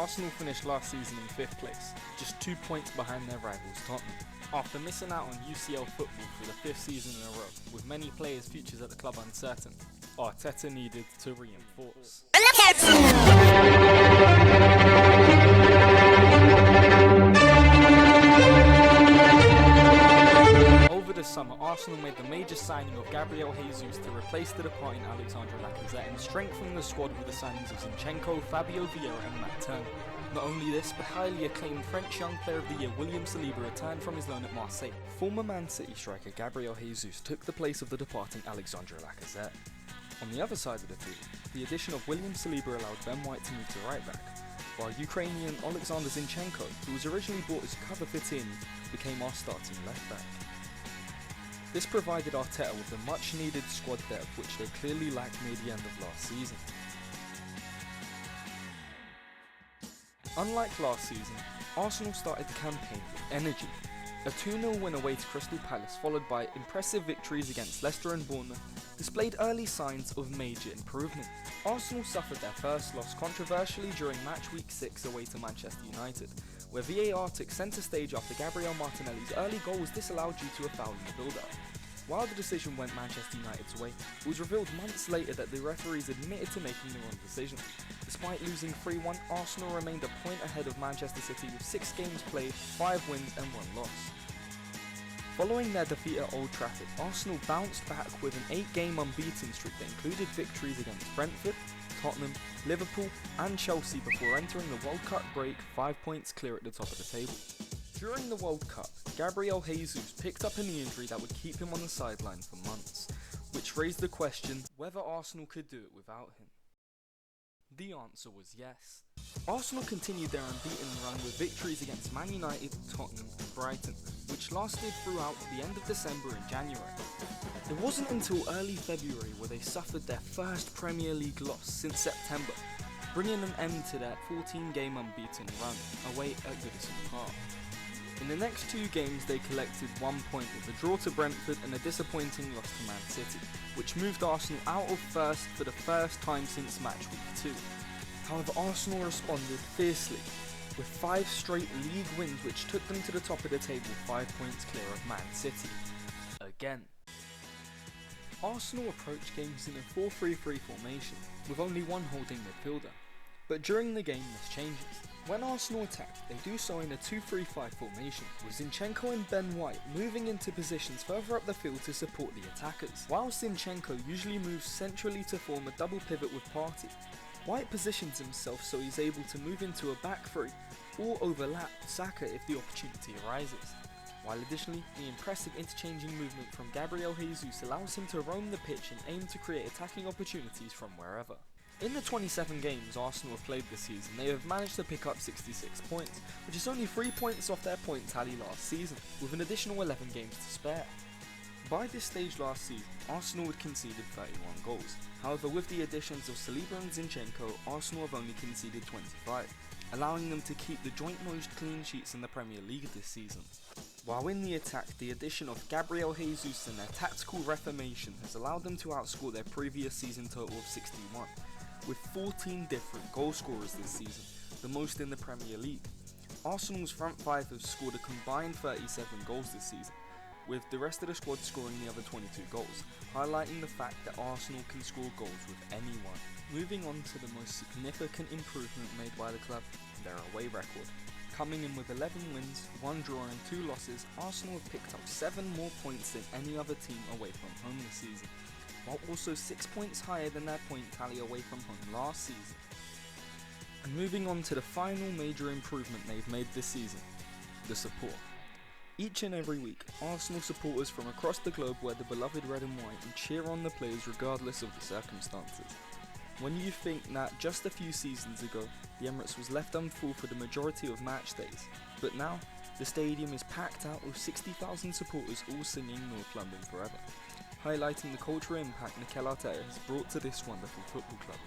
Arsenal finished last season in 5th place, just 2 points behind their rivals Tottenham. After missing out on UCL football for the 5th season in a row, with many players' futures at the club uncertain, Arteta needed to reinforce. Over the summer, Arsenal made the major signing of Gabriel Jesus to replace the departing Alexandre Lacazette and strengthen the squad with the signings of Zinchenko, Fabio Vieira and Matt Turner. Not only this, but highly acclaimed French Young Player of the Year William Saliba returned from his loan at Marseille. Former Man City striker Gabriel Jesus took the place of the departing Alexandre Lacazette. On the other side of the field, the addition of William Saliba allowed Ben White to move to right back, while Ukrainian Alexander Zinchenko, who was originally bought as cover fit-in, became our starting left back. This provided Arteta with the much needed squad depth which they clearly lacked near the end of last season. Unlike last season, Arsenal started the campaign with energy. A 2-0 win away to Crystal Palace, followed by impressive victories against Leicester and Bournemouth, displayed early signs of major improvement. Arsenal suffered their first loss controversially during match week 6 away to Manchester United, where VAR took centre stage after Gabriel Martinelli's early goal was disallowed due to a foul in the build-up. While the decision went Manchester United's way, it was revealed months later that the referees admitted to making the wrong decision. Despite losing 3-1, Arsenal remained a point ahead of Manchester City with 6 games played, 5 wins and 1 loss. Following their defeat at Old Trafford, Arsenal bounced back with an 8-game unbeaten streak that included victories against Brentford, Tottenham, Liverpool and Chelsea before entering the World Cup break 5 points clear at the top of the table. During the World Cup, Gabriel Jesus picked up a knee injury that would keep him on the sideline for months, which raised the question whether Arsenal could do it without him. The answer was yes. Arsenal continued their unbeaten run with victories against Man United, Tottenham and Brighton, which lasted throughout the end of December and January. It wasn't until early February where they suffered their first Premier League loss since September, bringing an end to their 14-game unbeaten run away at Goodison Park. In the next 2 games they collected 1 point with a draw to Brentford and a disappointing loss to Man City, which moved Arsenal out of first for the first time since match week 2. However, Arsenal responded fiercely, with 5 straight league wins which took them to the top of the table 5 points clear of Man City. Again. Arsenal approached games in a 4-3-3 formation, with only one holding midfielder. But during the game this changes. When Arsenal attacked, they do so in a 2-3-5 formation, with Zinchenko and Ben White moving into positions further up the field to support the attackers. While Zinchenko usually moves centrally to form a double pivot with Partey, White positions himself so he's able to move into a back three or overlap Saka if the opportunity arises. While additionally, the impressive interchanging movement from Gabriel Jesus allows him to roam the pitch and aim to create attacking opportunities from wherever. In the 27 games Arsenal have played this season, they have managed to pick up 66 points, which is only 3 points off their point tally last season, with an additional 11 games to spare. By this stage last season, Arsenal had conceded 31 goals. However, with the additions of Saliba and Zinchenko, Arsenal have only conceded 25, allowing them to keep the joint most clean sheets in the Premier League this season. While in the attack, the addition of Gabriel Jesus and their tactical reformation has allowed them to outscore their previous season total of 61. With 14 different goal scorers this season, the most in the Premier League. Arsenal's front 5 have scored a combined 37 goals this season, with the rest of the squad scoring the other 22 goals, highlighting the fact that Arsenal can score goals with anyone. Moving on to the most significant improvement made by the club, their away record. Coming in with 11 wins, 1 draw and 2 losses, Arsenal have picked up 7 more points than any other team away from home this season, while also 6 points higher than their point tally away from home last season. And moving on to the final major improvement they've made this season, the support. Each and every week, Arsenal supporters from across the globe wear the beloved red and white and cheer on the players regardless of the circumstances. When you think that just a few seasons ago, the Emirates was left unfull for the majority of match days, but now, the stadium is packed out with 60,000 supporters all singing North London Forever, highlighting the cultural impact Mikel Arteta has brought to this wonderful football club.